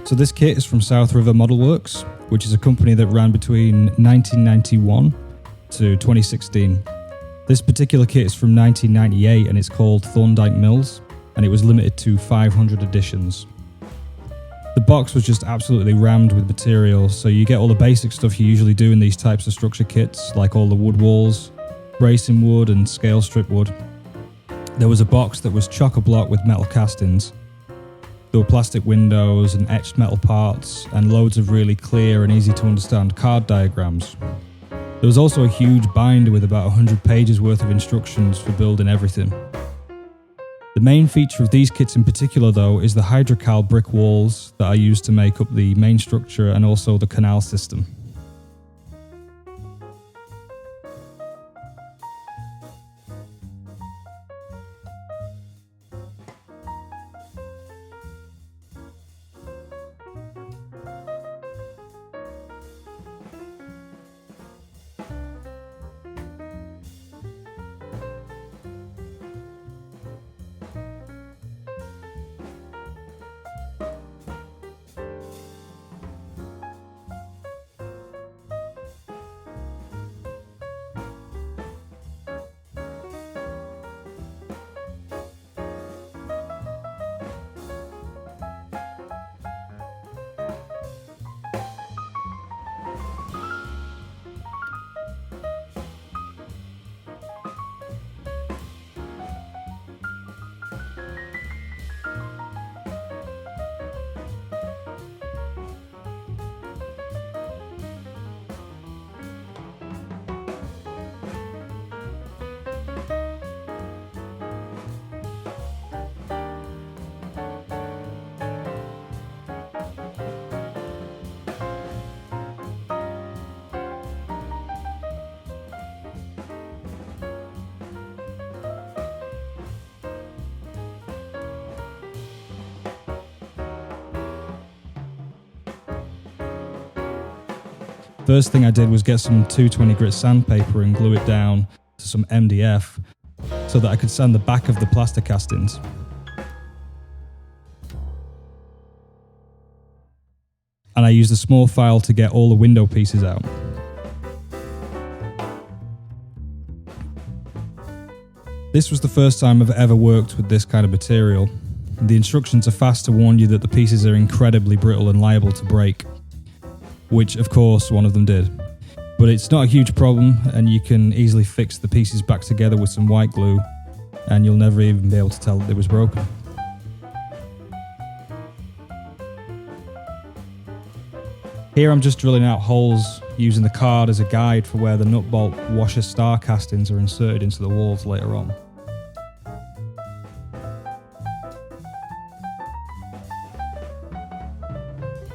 So this kit is from South River Model Works, which is a company that ran between 1991 to 2016. This particular kit is from 1998 and it's called Thorndike Mills, and it was limited to 500 editions. The box was just absolutely rammed with material, so you get all the basic stuff you usually do in these types of structure kits, like all the wood walls, bracing wood and scale strip wood. There was a box that was chock-a-block with metal castings. There were plastic windows and etched metal parts, and loads of really clear and easy to understand card diagrams. There was also a huge binder with about 100 pages worth of instructions for building everything. The main feature of these kits in particular though is the hydrocal brick walls that are used to make up the main structure and also the canal system. First thing I did was get some 220 grit sandpaper and glue it down to some MDF so that I could sand the back of the plaster castings. And I used a small file to get all the window pieces out. This was the first time I've ever worked with this kind of material. The instructions are fast to warn you that the pieces are incredibly brittle and liable to break, which of course one of them did. But it's not a huge problem, and you can easily fix the pieces back together with some white glue and you'll never even be able to tell that it was broken. Here I'm just drilling out holes using the card as a guide for where the nut bolt washer star castings are inserted into the walls later on.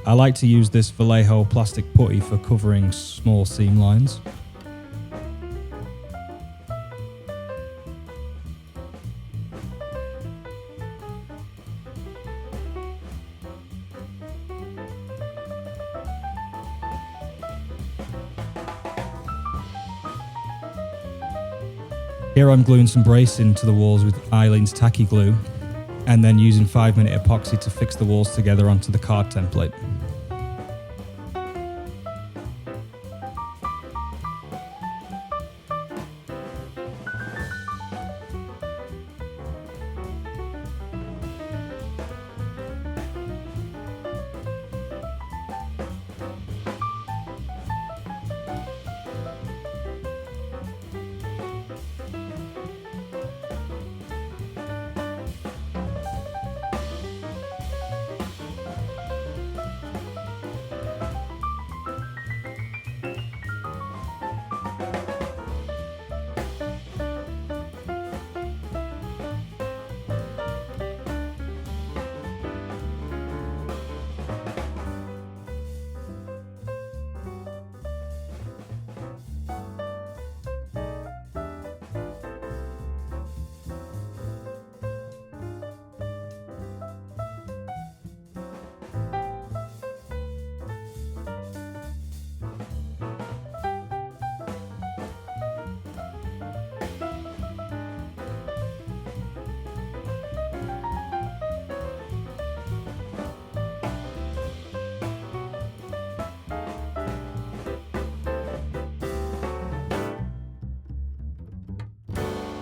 I like to use this Vallejo plastic putty for covering small seam lines. Here I'm gluing some bracing to the walls with Eileen's tacky glue, and then using 5-minute epoxy to fix the walls together onto the card template.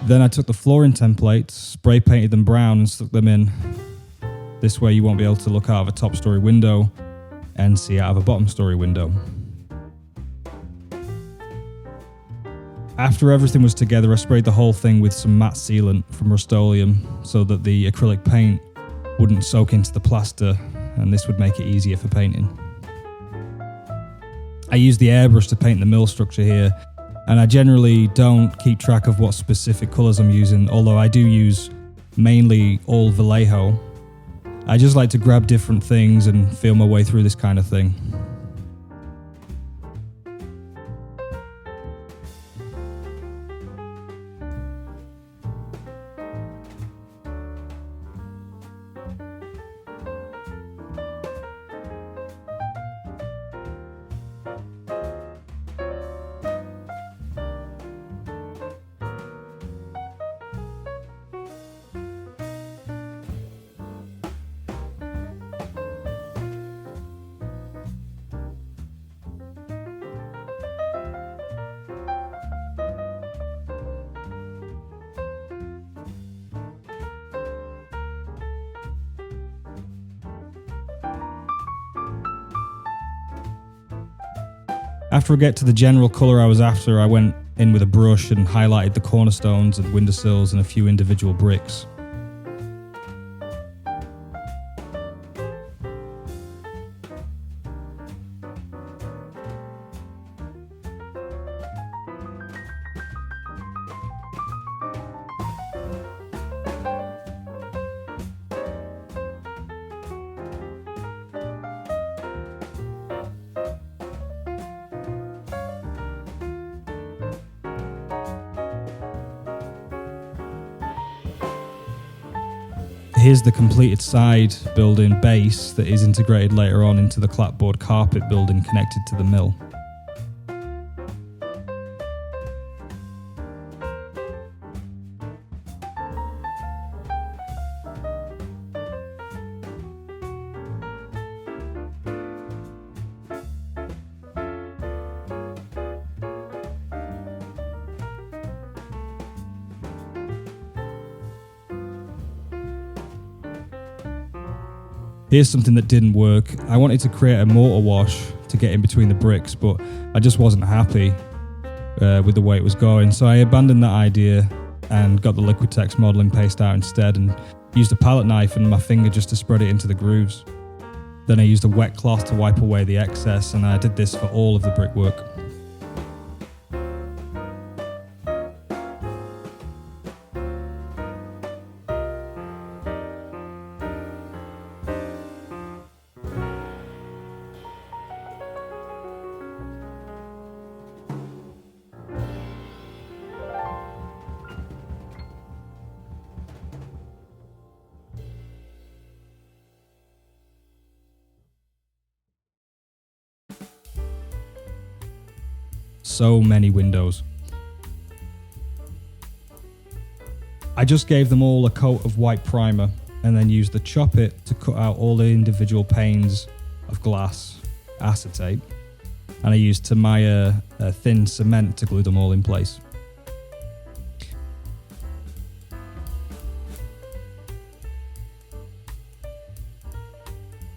Then I took the flooring templates, spray painted them brown and stuck them in. This way you won't be able to look out of a top story window and see out of a bottom story window. After everything was together, I sprayed the whole thing with some matte sealant from Rust-Oleum so that the acrylic paint wouldn't soak into the plaster, and this would make it easier for painting. I used the airbrush to paint the mill structure here, and I generally don't keep track of what specific colours I'm using, although I do use mainly all Vallejo. I just like to grab different things and feel my way through this kind of thing. After I get to the general colour I was after, I went in with a brush and highlighted the cornerstones and windowsills and a few individual bricks. Here's the completed side building base that is integrated later on into the clapboard carpet building connected to the mill. Here's something that didn't work. I wanted to create a mortar wash to get in between the bricks, but I just wasn't happy with the way it was going. So I abandoned that idea and got the Liquitex modelling paste out instead and used a palette knife and my finger just to spread it into the grooves. Then I used a wet cloth to wipe away the excess, and I did this for all of the brickwork. So many windows. I just gave them all a coat of white primer and then used the chop it to cut out all the individual panes of glass acetate, and I used Tamiya thin cement to glue them all in place.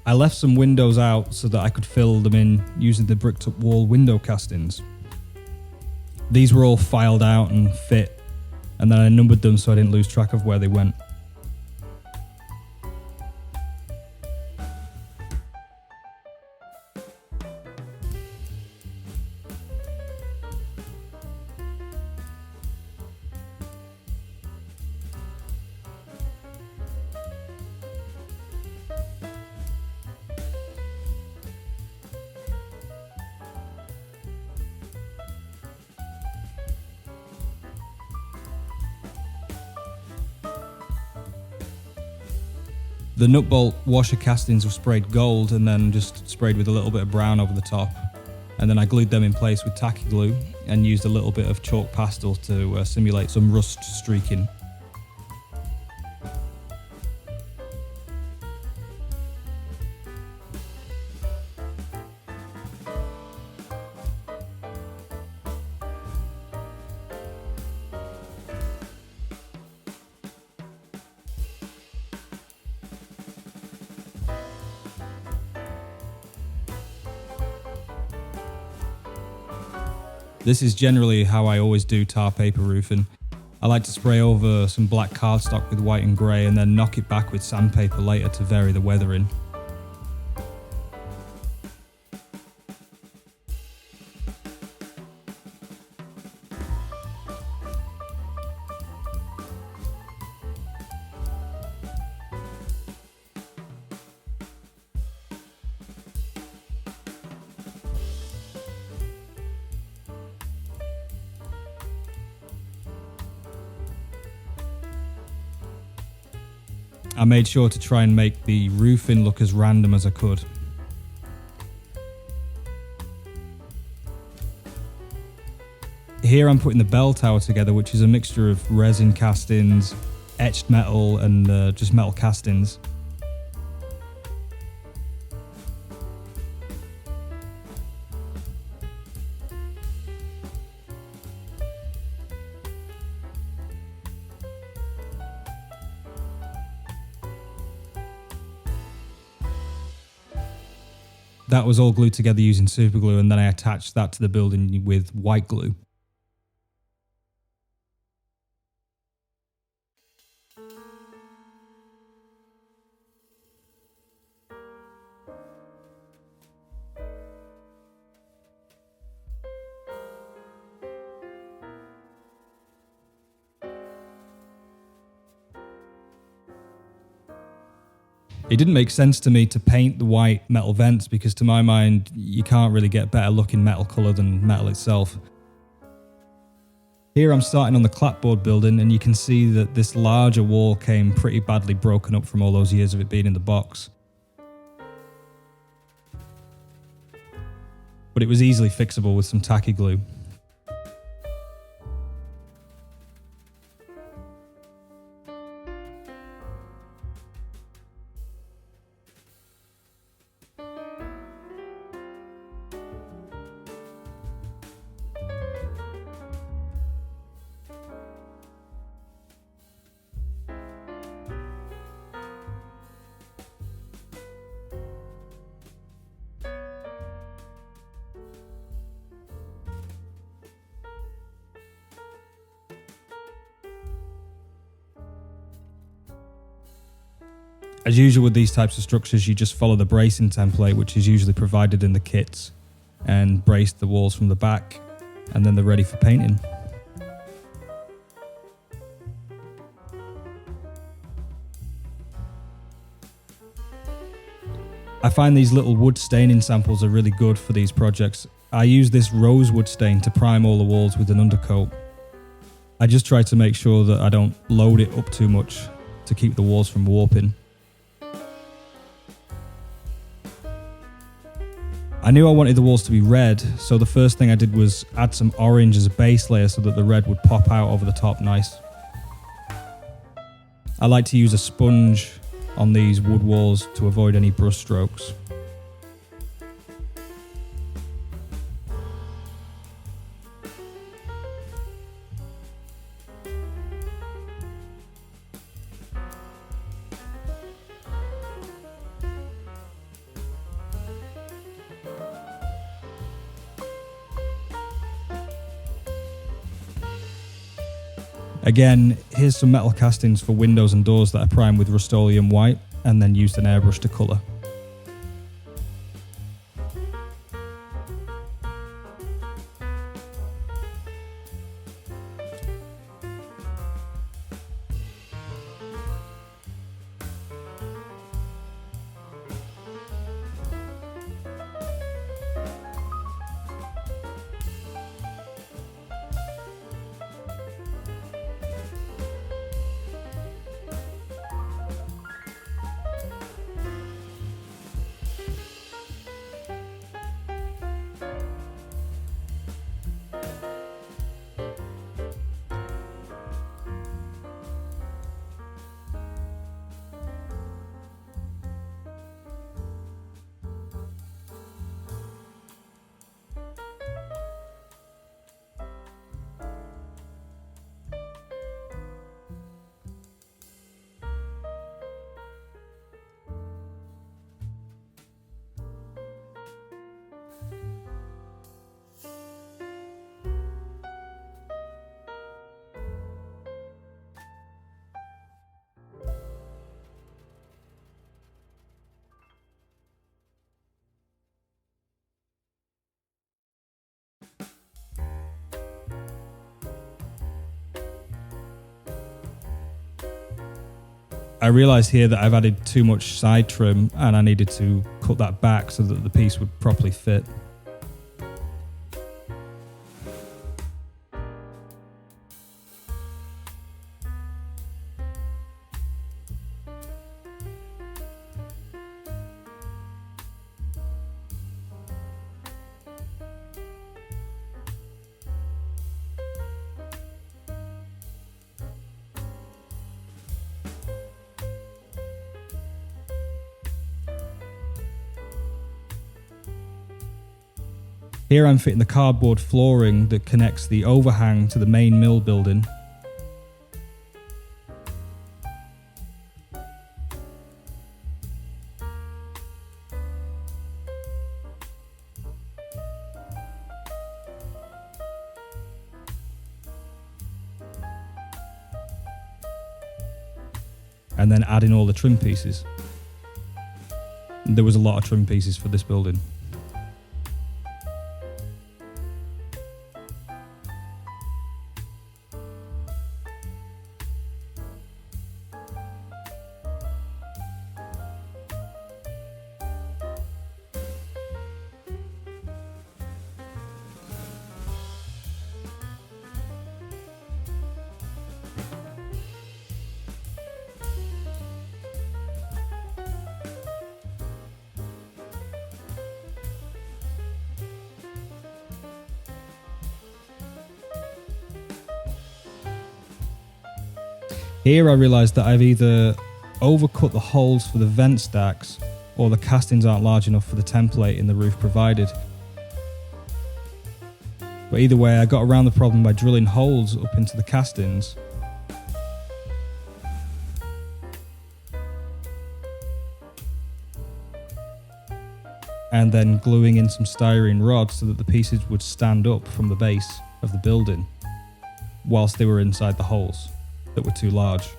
I left some windows out so that I could fill them in using the bricked up wall window castings. These were all filed out and fit, and then I numbered them so I didn't lose track of where they went. The nut bolt washer castings were sprayed gold and then just sprayed with a little bit of brown over the top. And then I glued them in place with tacky glue and used a little bit of chalk pastel to simulate some rust streaking. This is generally how I always do tar paper roofing. I like to spray over some black cardstock with white and grey and then knock it back with sandpaper later to vary the weathering. I made sure to try and make the roofing look as random as I could. Here I'm putting the bell tower together, which is a mixture of resin castings, etched metal and just metal castings. That was all glued together using super glue, and then I attached that to the building with white glue. It didn't make sense to me to paint the white metal vents because to my mind, you can't really get better looking metal colour than metal itself. Here I'm starting on the Clapboard building and you can see that this larger wall came pretty badly broken up from all those years of it being in the box. But it was easily fixable with some tacky glue. As usual with these types of structures, you just follow the bracing template, which is usually provided in the kits, and brace the walls from the back, and then they're ready for painting. I find these little wood staining samples are really good for these projects. I use this rosewood stain to prime all the walls with an undercoat. I just try to make sure that I don't load it up too much to keep the walls from warping. I knew I wanted the walls to be red, so the first thing I did was add some orange as a base layer so that the red would pop out over the top nice. I like to use a sponge on these wood walls to avoid any brush strokes. Again, here's some metal castings for windows and doors that I primed with Rust-Oleum white and then used an airbrush to colour. I realised here that I've added too much side trim and I needed to cut that back so that the piece would properly fit. Here I'm fitting the cardboard flooring that connects the overhang to the main mill building. And then adding all the trim pieces. There was a lot of trim pieces for this building. Here I realised that I've either overcut the holes for the vent stacks or the castings aren't large enough for the template in the roof provided. But either way, I got around the problem by drilling holes up into the castings. And then gluing in some styrene rods so that the pieces would stand up from the base of the building whilst they were inside the holes that were too large.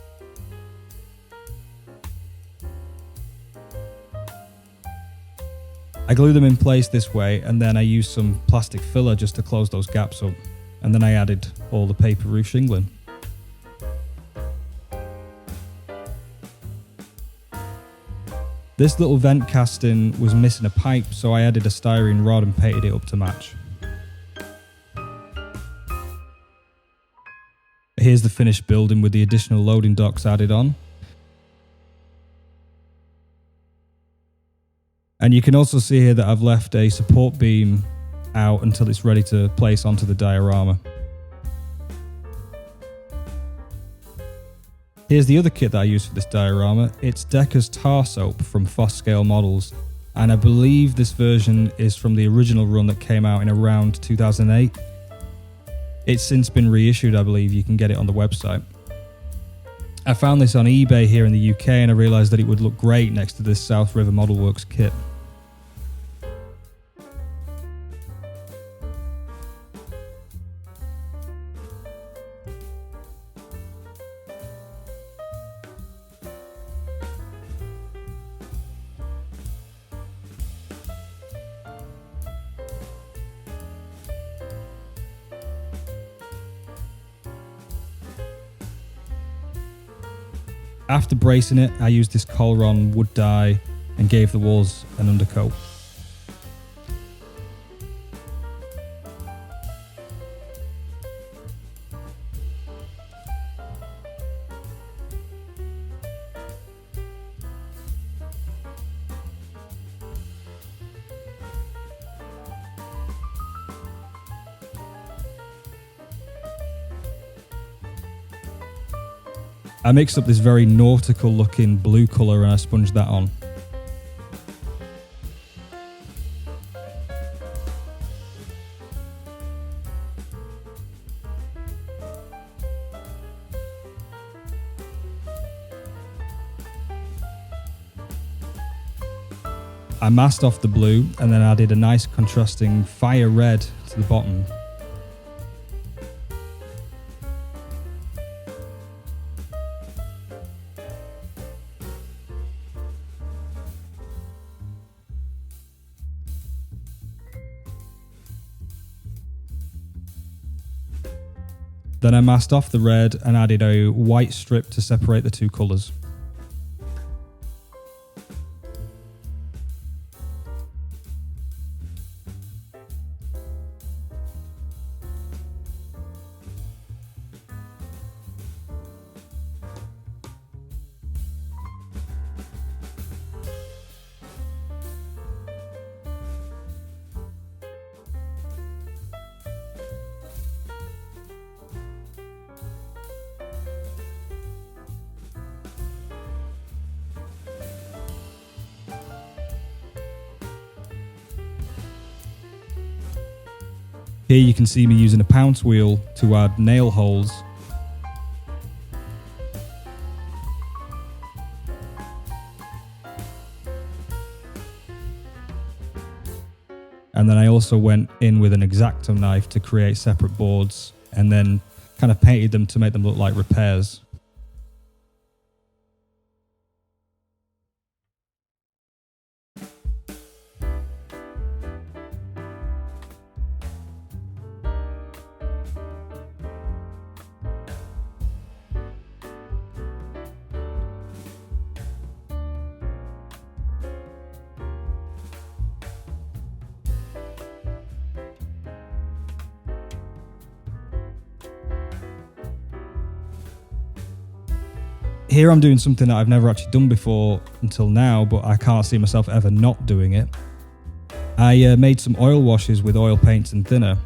I glue them in place this way, and then I used some plastic filler just to close those gaps up, and then I added all the paper roof shingling. This little vent casting was missing a pipe, so I added a styrene rod and painted it up to match. Here's the finished building with the additional loading docks added on. And you can also see here that I've left a support beam out until it's ready to place onto the diorama. Here's the other kit that I used for this diorama. It's Decker's tar soap from Fos Scale models, and I believe this version is from the original run that came out in around 2008. It's since been reissued, I believe. You can get it on the website. I found this on eBay here in the UK, and I realised that it would look great next to this South River Model Works kit. After bracing it, I used this Colron wood dye and gave the walls an undercoat. I mixed up this very nautical looking blue colour and I sponged that on. I masked off the blue and then added a nice contrasting fire red to the bottom. Then I masked off the red and added a white strip to separate the two colours. Here you can see me using a pounce wheel to add nail holes. And then I also went in with an X-Acto knife to create separate boards and then kind of painted them to make them look like repairs. Here I'm doing something that I've never actually done before until now, but I can't see myself ever not doing it. I made some oil washes with oil paints and thinner,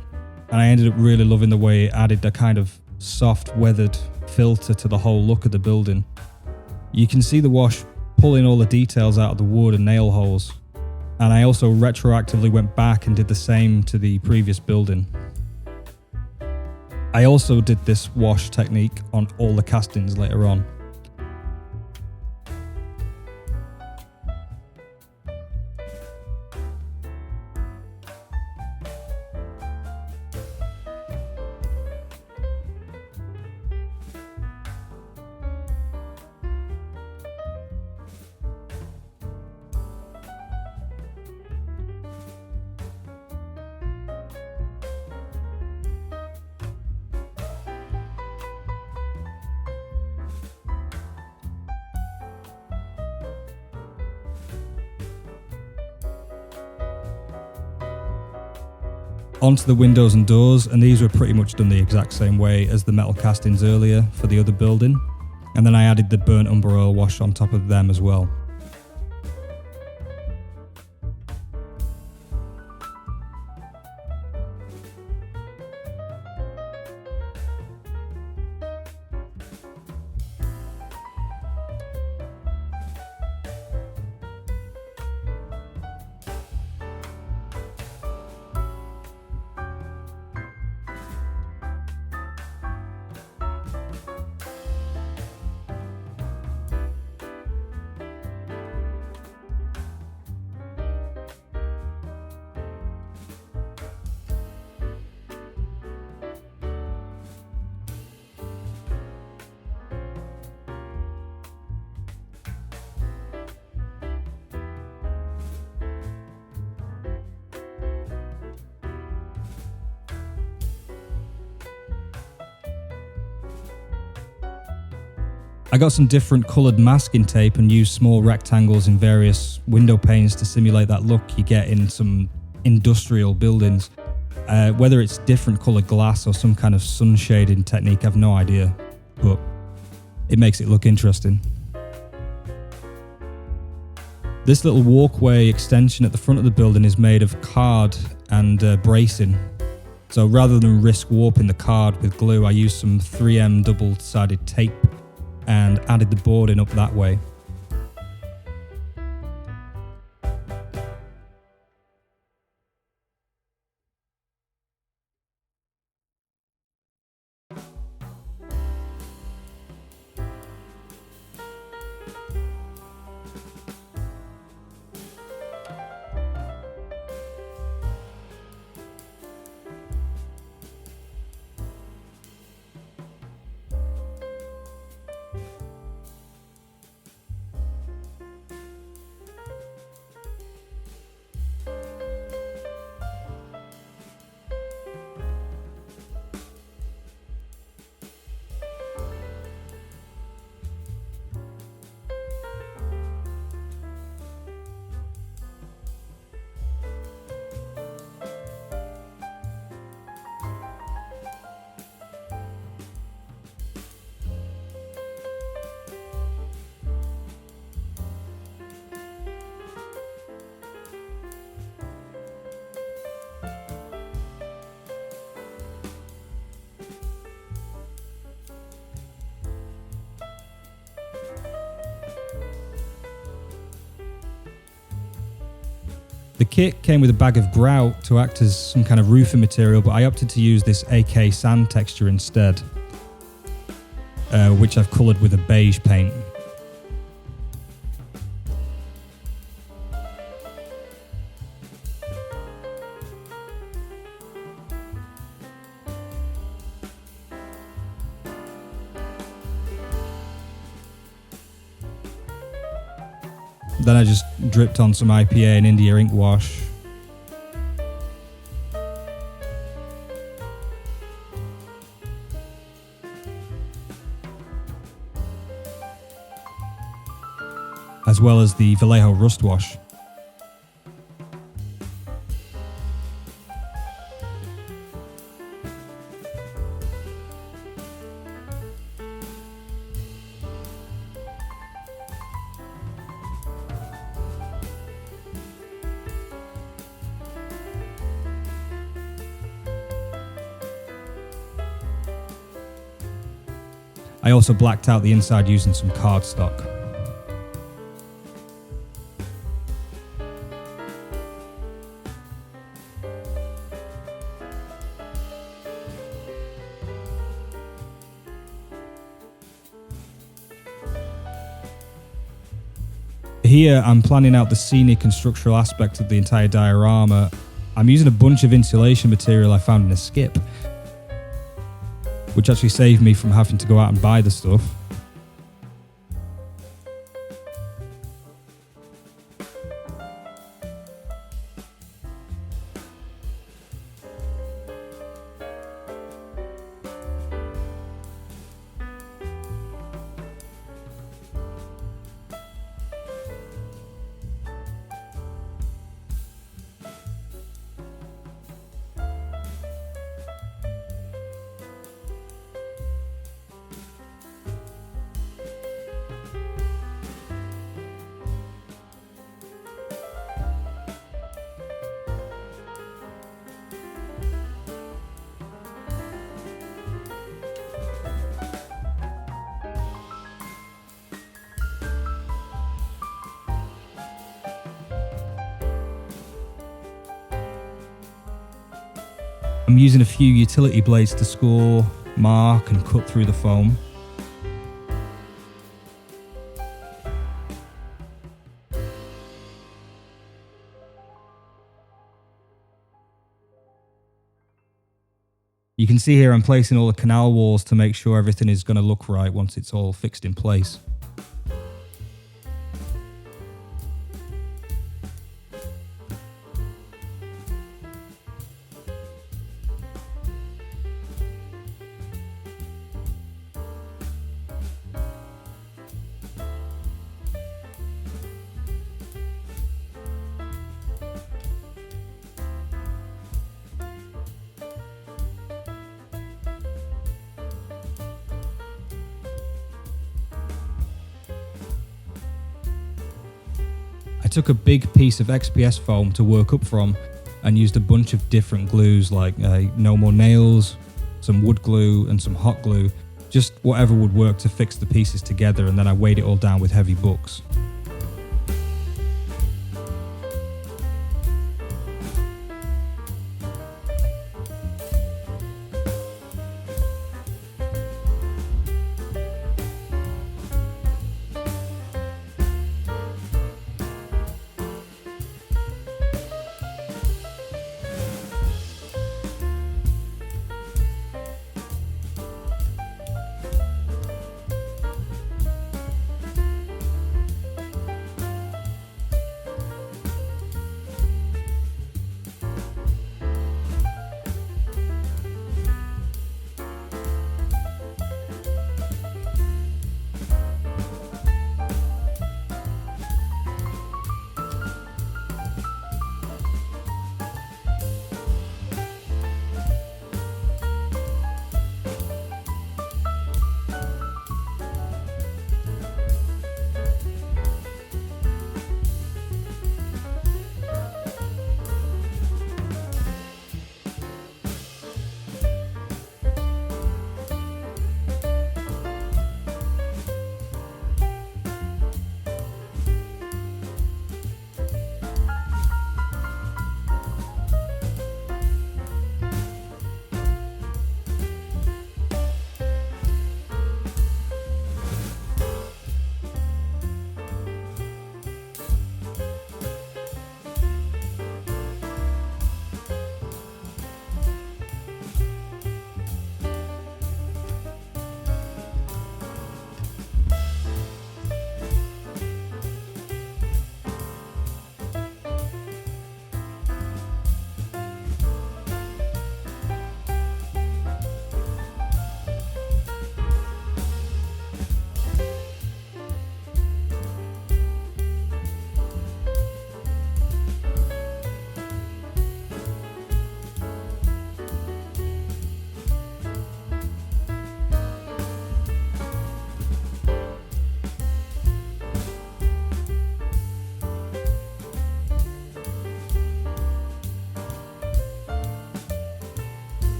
and I ended up really loving the way it added a kind of soft, weathered filter to the whole look of the building. You can see the wash pulling all the details out of the wood and nail holes, and I also retroactively went back and did the same to the previous building. I also did this wash technique on all the castings later on. Onto the windows and doors, and these were pretty much done the exact same way as the metal castings earlier for the other building, and then I added the burnt umber oil wash on top of them as well. I got some different coloured masking tape and used small rectangles in various window panes to simulate that look you get in some industrial buildings. Whether it's different coloured glass or some kind of sun shading technique, I've no idea, but it makes it look interesting. This little walkway extension at the front of the building is made of card and bracing. So rather than risk warping the card with glue, I used some 3M double-sided tape and added the boarding up that way. The kit came with a bag of grout to act as some kind of roofing material, but I opted to use this AK sand texture instead, which I've coloured with a beige paint. Then I just dripped on some IPA and India ink wash. As well as the Vallejo rust wash. I also blacked out the inside using some cardstock. Here I'm planning out the scenic and structural aspect of the entire diorama. I'm using a bunch of insulation material I found in a skip, which actually saved me from having to go out and buy the stuff. I'm using a few utility blades to score, mark and cut through the foam. You can see here I'm placing all the canal walls to make sure everything is going to look right once it's all fixed in place. I took a big piece of XPS foam to work up from and used a bunch of different glues like No More Nails, some wood glue and some hot glue, just whatever would work to fix the pieces together, and then I weighed it all down with heavy books.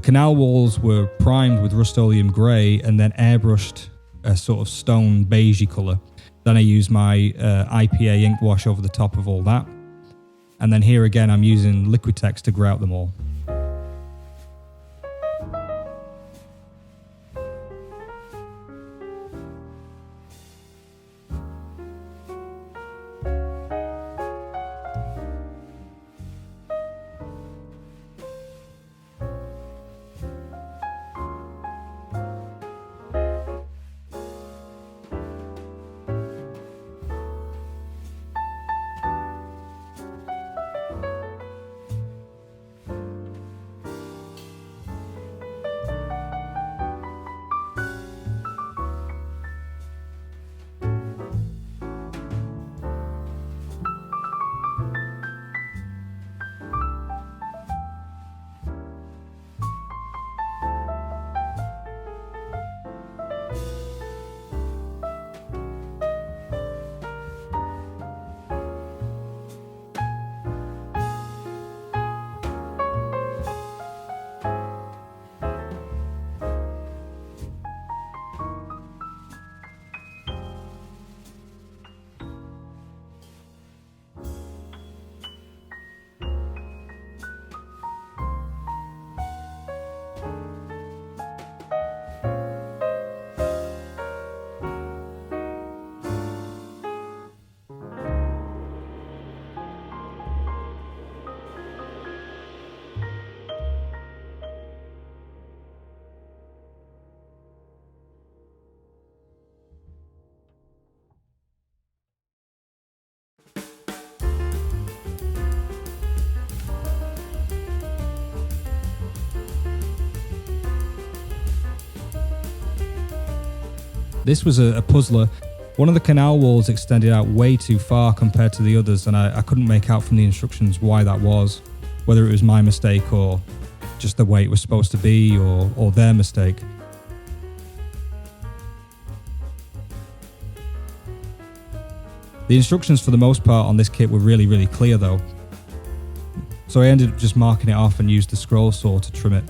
canal walls were primed with Rust-Oleum grey and then airbrushed a sort of stone beigey colour. Then I used my IPA ink wash over the top of all that. And then here again, I'm using Liquitex to grout them all. This was a puzzler. One of the canal walls extended out way too far compared to the others, and I couldn't make out from the instructions why that was, whether it was my mistake or just the way it was supposed to be, or their mistake. The instructions for the most part on this kit were really, really clear though. So I ended up just marking it off and used the scroll saw to trim it.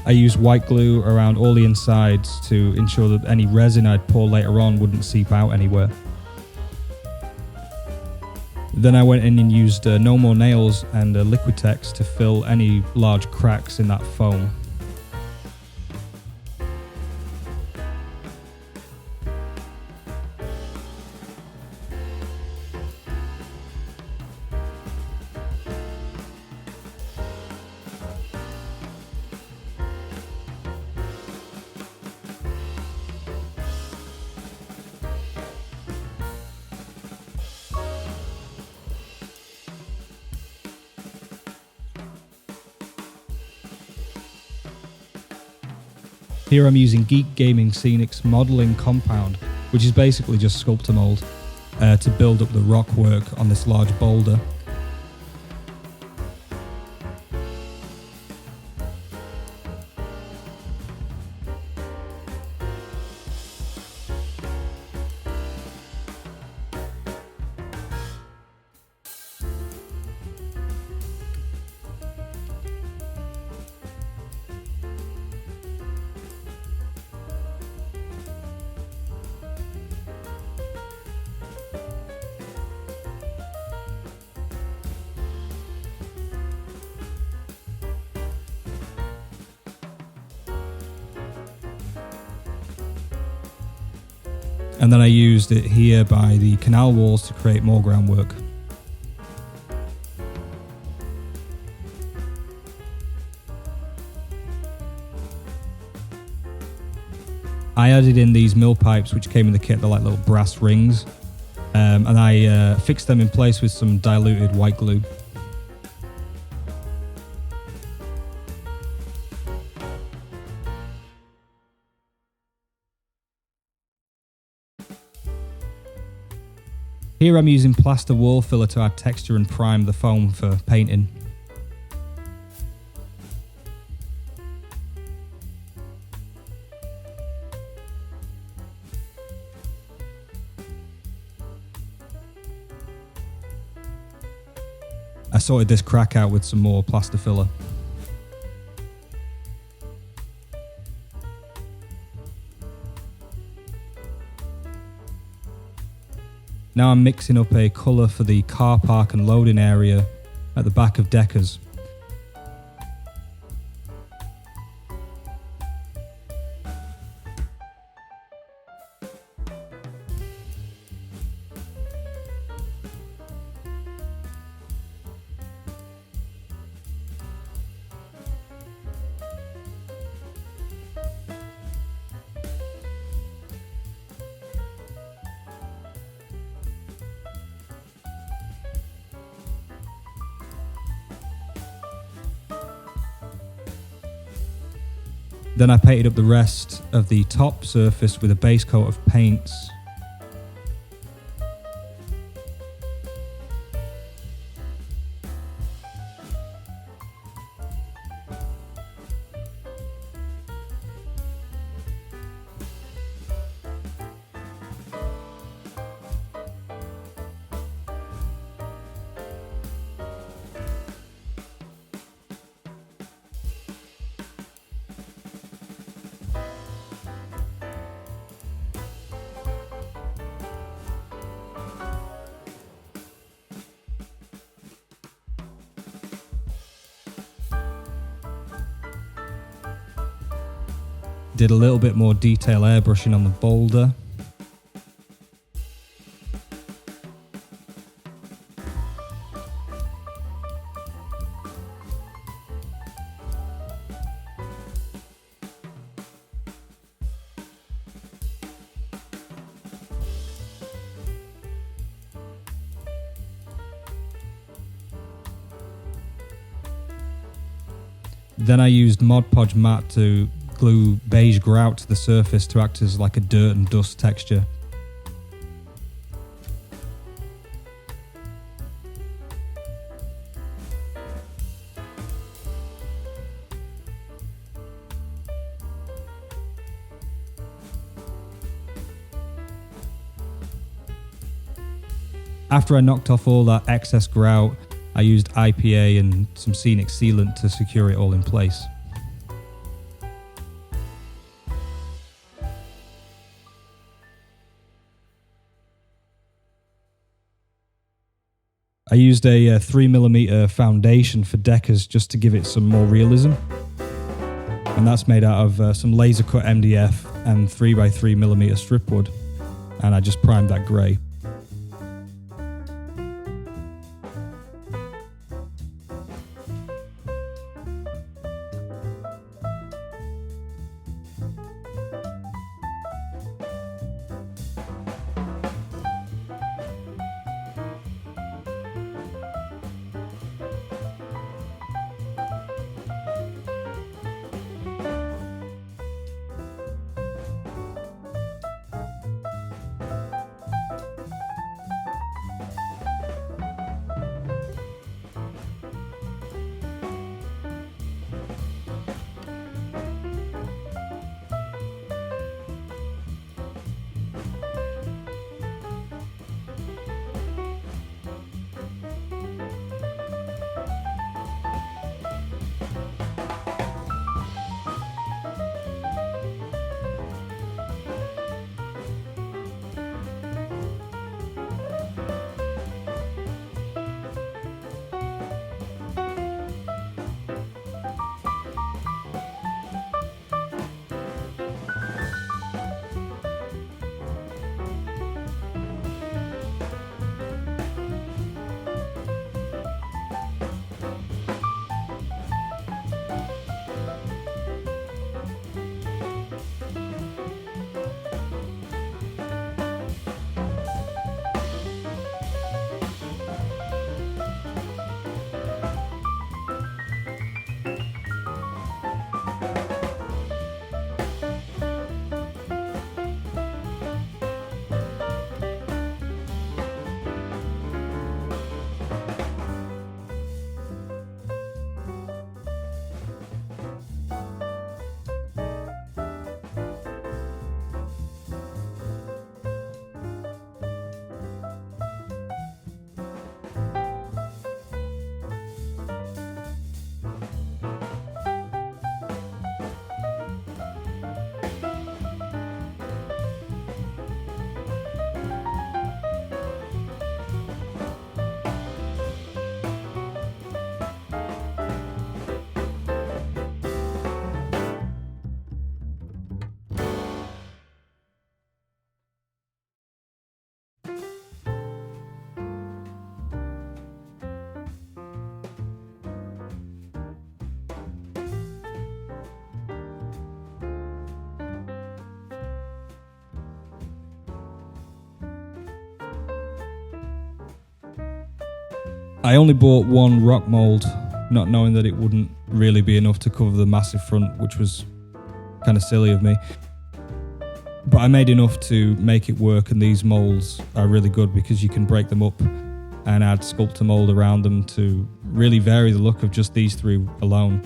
I used white glue around all the insides to ensure that any resin I'd pour later on wouldn't seep out anywhere. Then I went in and used No More Nails and Liquitex to fill any large cracks in that foam. Here I'm using Geek Gaming Scenic's modelling compound, which is basically just sculptor mould, to build up the rockwork on this large boulder. And then I used it here by the canal walls to create more groundwork. I added in these mill pipes which came in the kit, they're like little brass rings, and I fixed them in place with some diluted white glue. Here I'm using plaster wall filler to add texture and prime the foam for painting. I sorted this crack out with some more plaster filler. Now I'm mixing up a colour for the car park and loading area at the back of deckers. Then I painted up the rest of the top surface with a base coat of paints. Did a little bit more detail airbrushing on the boulder. Then I used Mod Podge matte to glue beige grout to the surface to act as like a dirt and dust texture. After I knocked off all that excess grout, I used IPA and some scenic sealant to secure it all in place. I used a 3mm foundation for deckers just to give it some more realism. And that's made out of some laser cut MDF and 3x3mm strip wood. And I just primed that grey. I only bought one rock mould, not knowing that it wouldn't really be enough to cover the massive front, which was kind of silly of me. But I made enough to make it work, and these moulds are really good because you can break them up and add sculptor mould around them to really vary the look of just these three alone.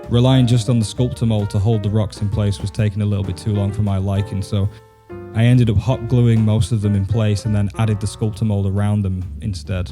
Relying just on the sculptor mold to hold the rocks in place was taking a little bit too long for my liking, so I ended up hot gluing most of them in place and then added the sculptor mold around them instead.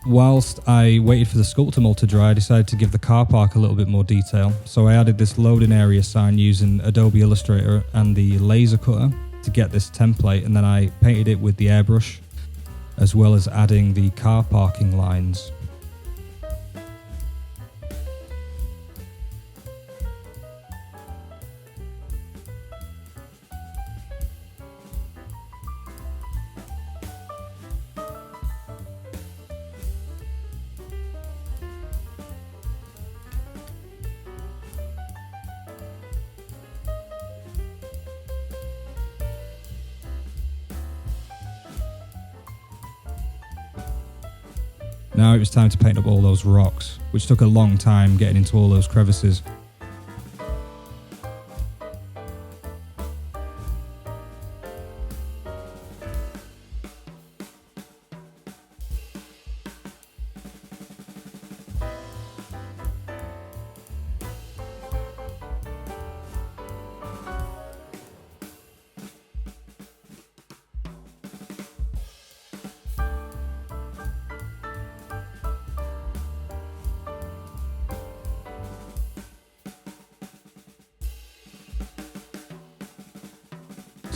Whilst I waited for the sculptor mold to dry, I decided to give the car park a little bit more detail. So I added this loading area sign using Adobe Illustrator and the laser cutter to get this template, and then I painted it with the airbrush, as well as adding the car parking lines. Now it was time to paint up all those rocks, which took a long time getting into all those crevices.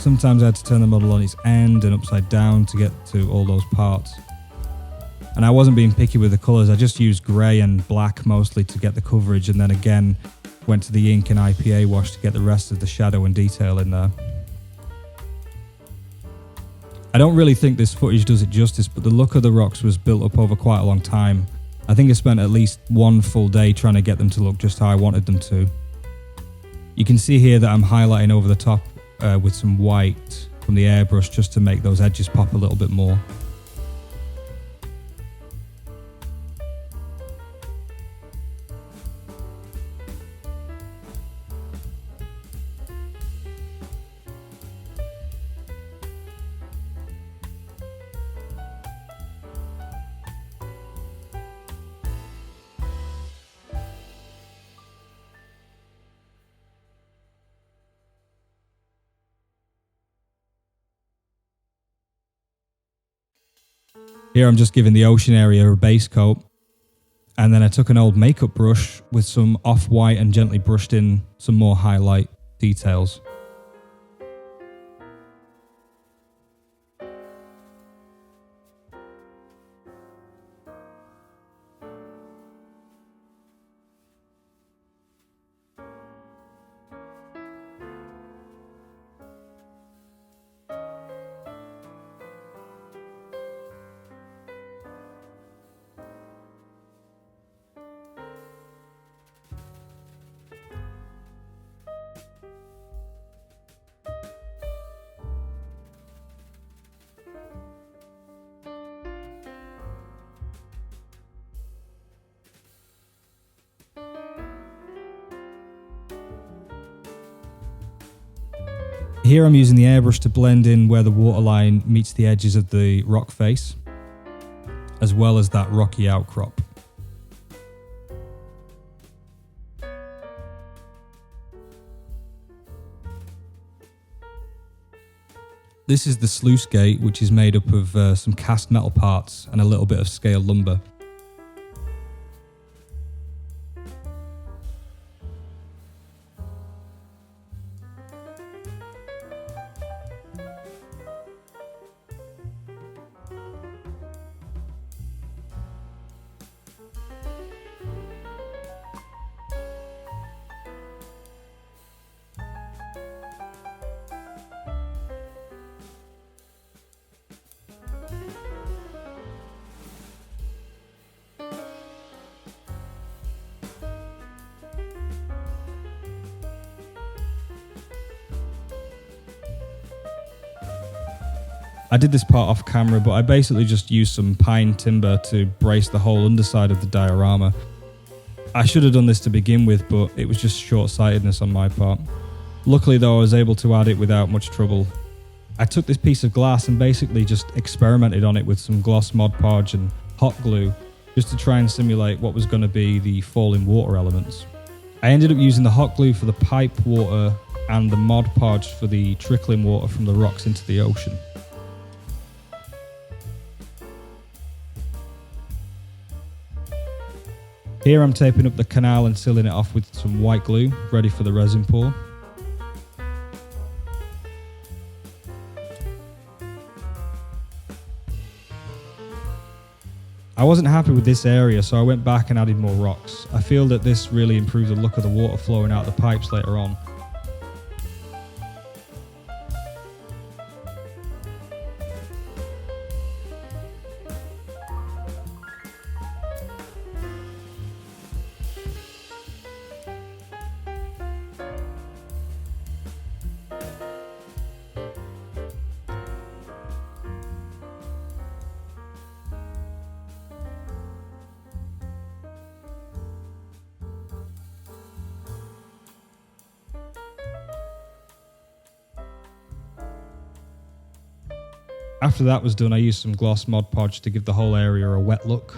Sometimes I had to turn the model on its end and upside down to get to all those parts. And I wasn't being picky with the colours, I just used grey and black mostly to get the coverage, and then again went to the ink and IPA wash to get the rest of the shadow and detail in there. I don't really think this footage does it justice, but the look of the rocks was built up over quite a long time. I think I spent at least one full day trying to get them to look just how I wanted them to. You can see here that I'm highlighting over the top with some white from the airbrush just to make those edges pop a little bit more. Here I'm just giving the ocean area a base coat, and then I took an old makeup brush with some off-white and gently brushed in some more highlight details. Here I'm using the airbrush to blend in where the waterline meets the edges of the rock face, as well as that rocky outcrop. This is the sluice gate, which is made up of some cast metal parts and a little bit of scale lumber. I did this part off camera, but I basically just used some pine timber to brace the whole underside of the diorama. I should have done this to begin with, but it was just short-sightedness on my part. Luckily though, I was able to add it without much trouble. I took this piece of glass and basically just experimented on it with some gloss Mod Podge and hot glue, just to try and simulate what was going to be the falling water elements. I ended up using the hot glue for the pipe water and the Mod Podge for the trickling water from the rocks into the ocean. Here I'm taping up the canal and sealing it off with some white glue, ready for the resin pour. I wasn't happy with this area, so I went back and added more rocks. I feel that this really improves the look of the water flowing out the pipes later on. After that was done, I used some gloss Mod Podge to give the whole area a wet look.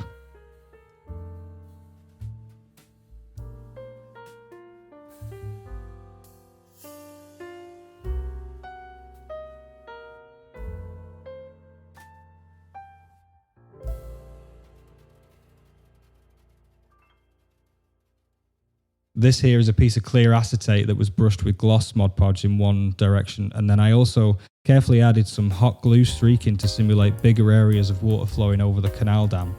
This here is a piece of clear acetate that was brushed with gloss Mod Podge in one direction, and then I also carefully added some hot glue streaking to simulate bigger areas of water flowing over the canal dam.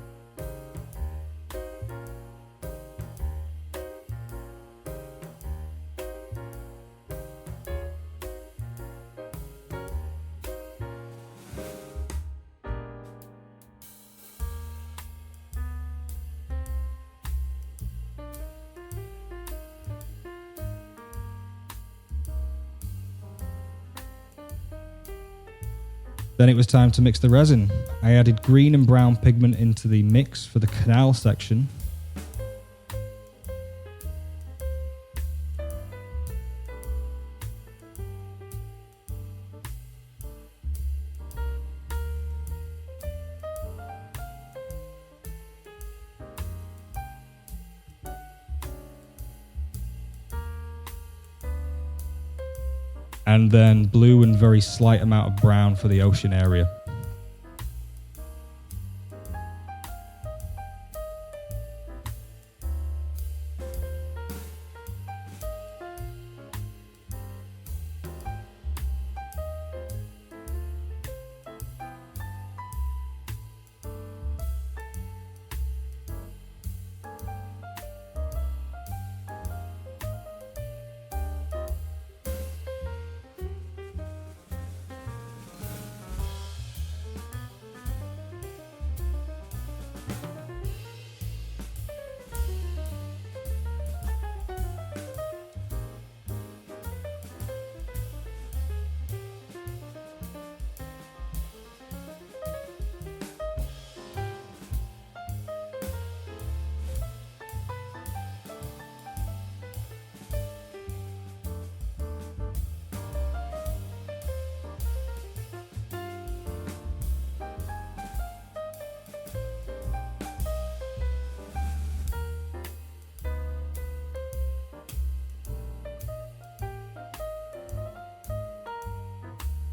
Then it was time to mix the resin. I added green and brown pigment into the mix for the canal section. And then blue and very slight amount of brown for the ocean area.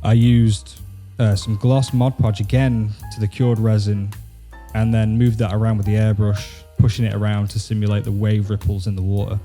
I used some gloss Mod Podge again to the cured resin and then moved that around with the airbrush, pushing it around to simulate the wave ripples in the water.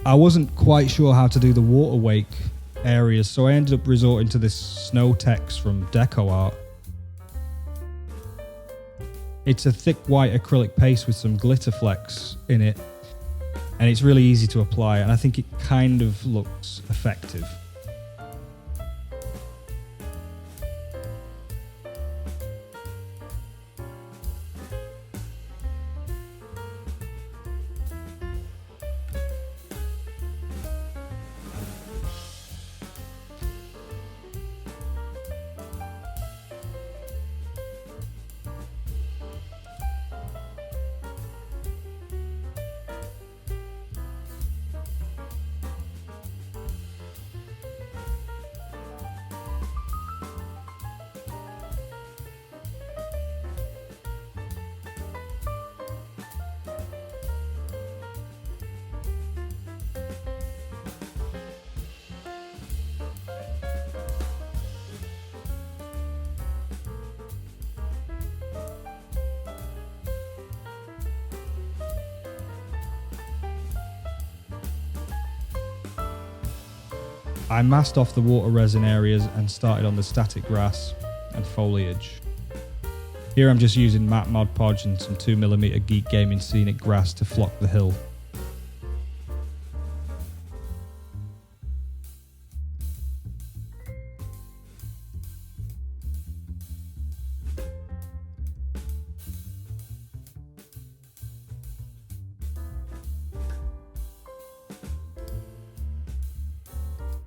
I wasn't quite sure how to do the water wake areas, so I ended up resorting to this snow text from Deco Art. It's a thick white acrylic paste with some glitter flecks in it, and it's really easy to apply, and I think it kind of looks effective. I masked off the water resin areas and started on the static grass and foliage. Here I'm just using matte Mod Podge and some 2mm Geek Gaming Scenic Grass to flock the hill.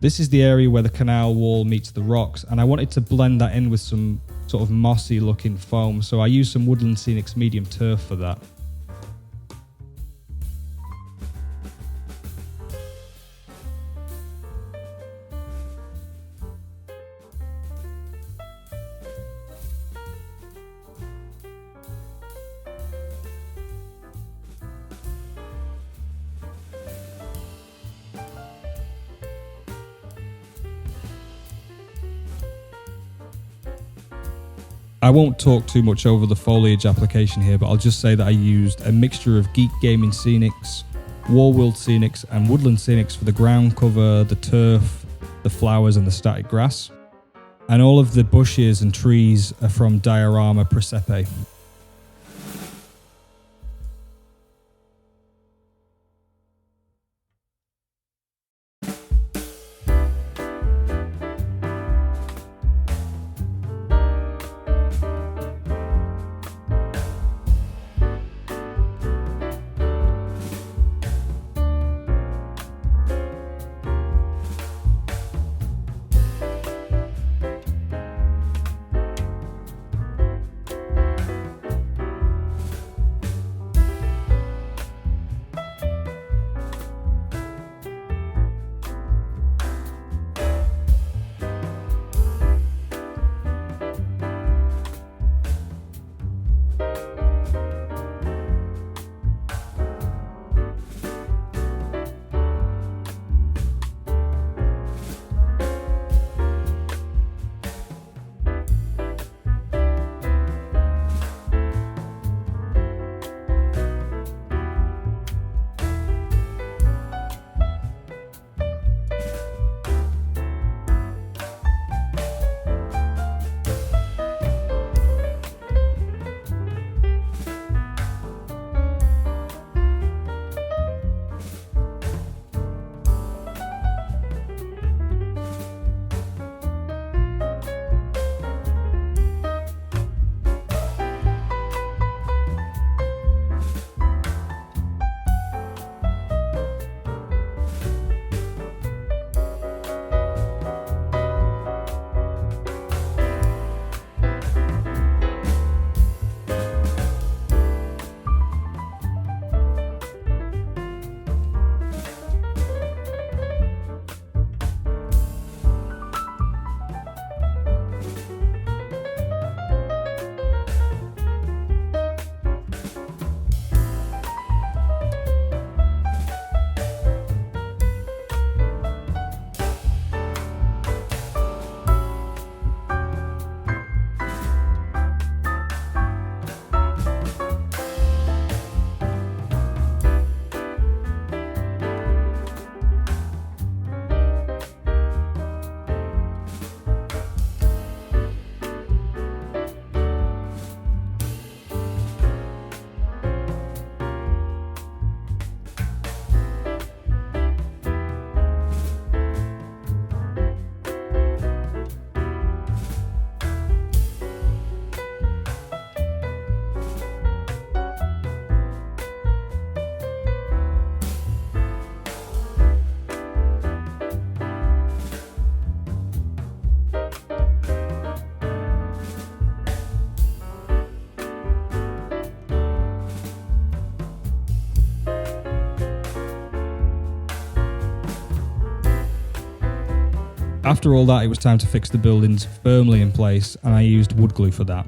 This is the area where the canal wall meets the rocks, and I wanted to blend that in with some sort of mossy looking foam, so I used some Woodland Scenics medium turf for that. I won't talk too much over the foliage application here, but I'll just say that I used a mixture of Geek Gaming Scenics, Warworld Scenics and Woodland Scenics for the ground cover, the turf, the flowers and the static grass. And all of the bushes and trees are from Diorama Presepe. After all that, it was time to fix the buildings firmly in place, and I used wood glue for that.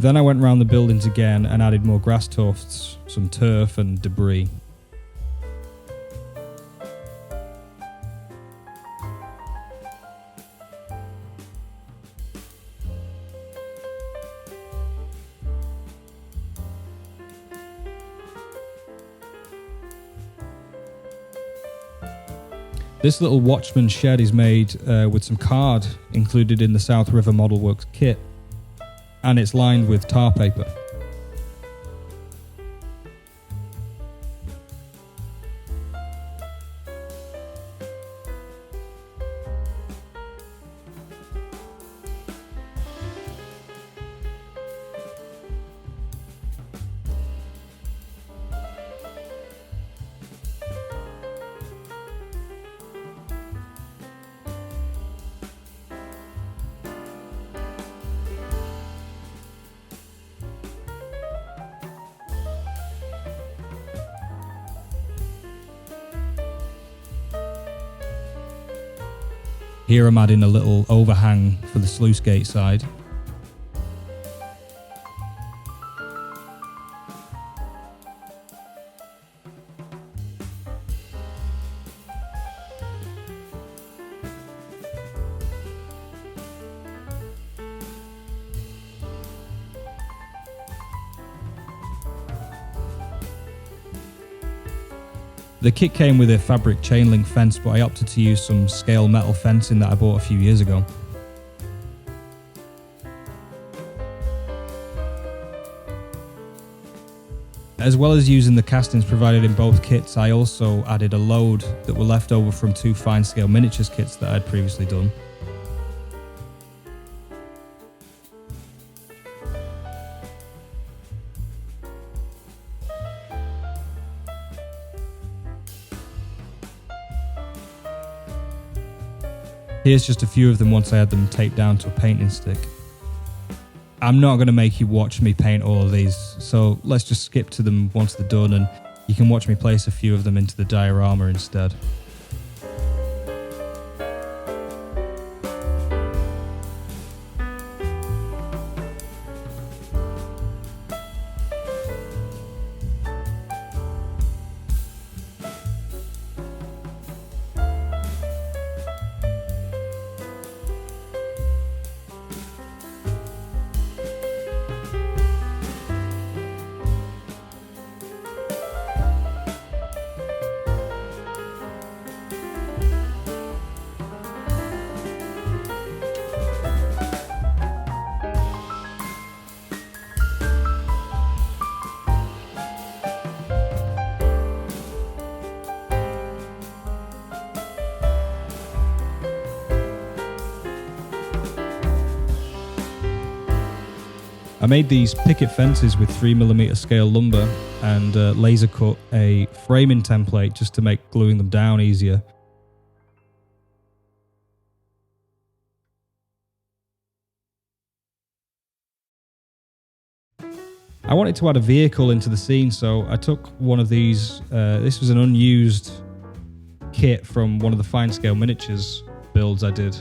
Then I went round the buildings again and added more grass tufts, some turf and debris. This little watchman shed is made with some card included in the South River Model Works kit, and it's lined with tar paper. Here I'm adding a little overhang for the sluice gate side. The kit came with a fabric chain link fence, but I opted to use some scale metal fencing that I bought a few years ago. As well as using the castings provided in both kits, I also added a load that were left over from 2 fine scale miniatures kits that I'd previously done. Here's just a few of them once I had them taped down to a painting stick. I'm not going to make you watch me paint all of these, so let's just skip to them once they're done and you can watch me place a few of them into the diorama instead. I made these picket fences with 3mm scale lumber and laser cut a framing template just to make gluing them down easier. I wanted to add a vehicle into the scene, so I took one of these. This was an unused kit from one of the fine scale miniatures builds I did.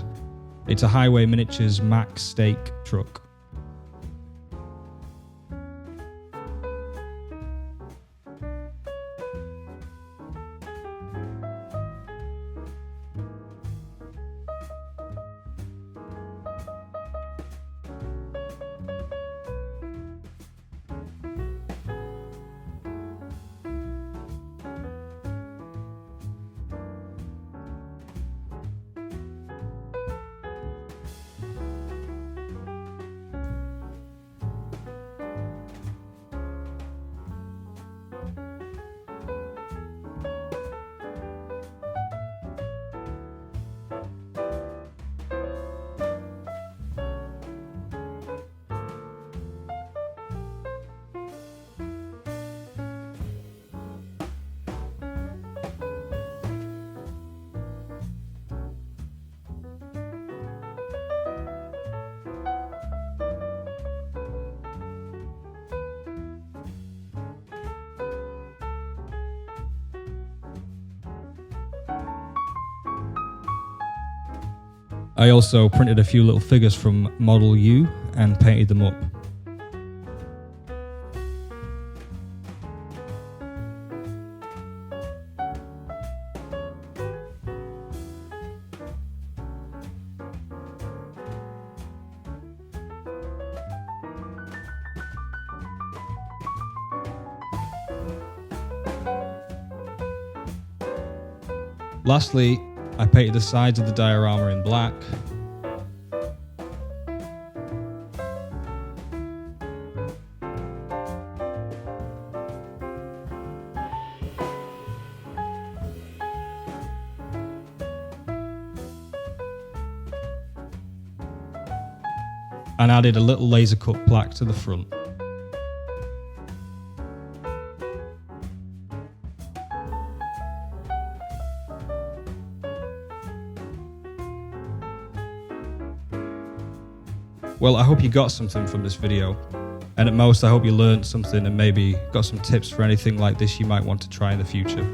It's a Highway Miniatures Max stake truck. I also printed a few little figures from Model U and painted them up. Lastly, I painted the sides of the diorama in black. And added a little laser cut plaque to the front. Well, I hope you got something from this video, and at most I hope you learned something and maybe got some tips for anything like this you might want to try in the future.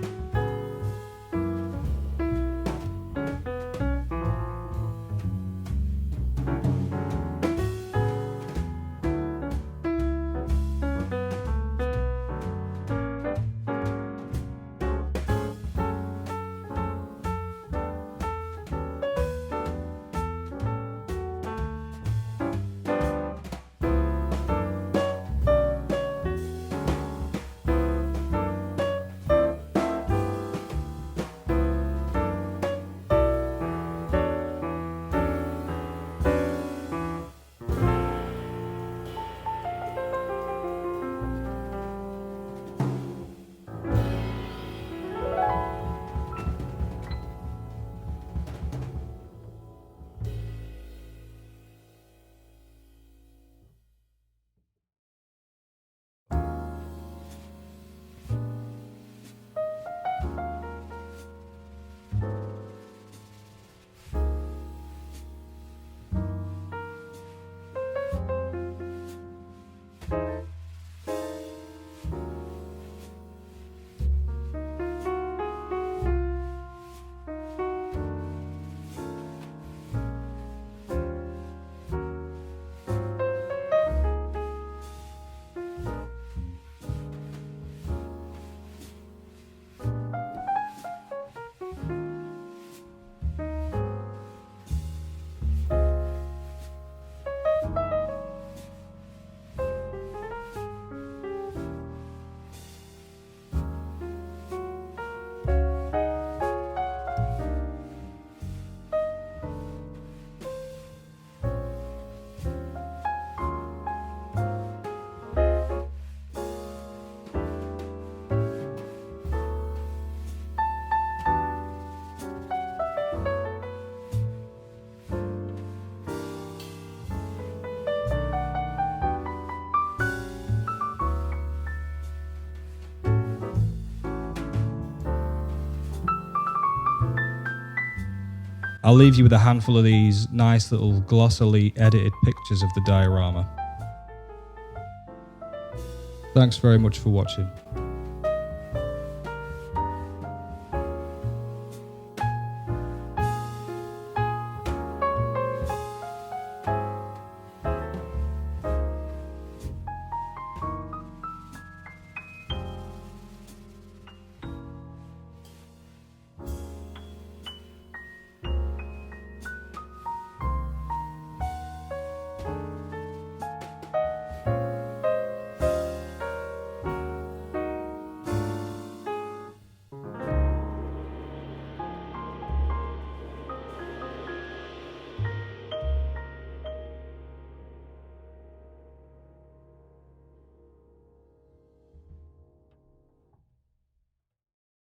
I'll leave you with a handful of these nice little glossily edited pictures of the diorama. Thanks very much for watching.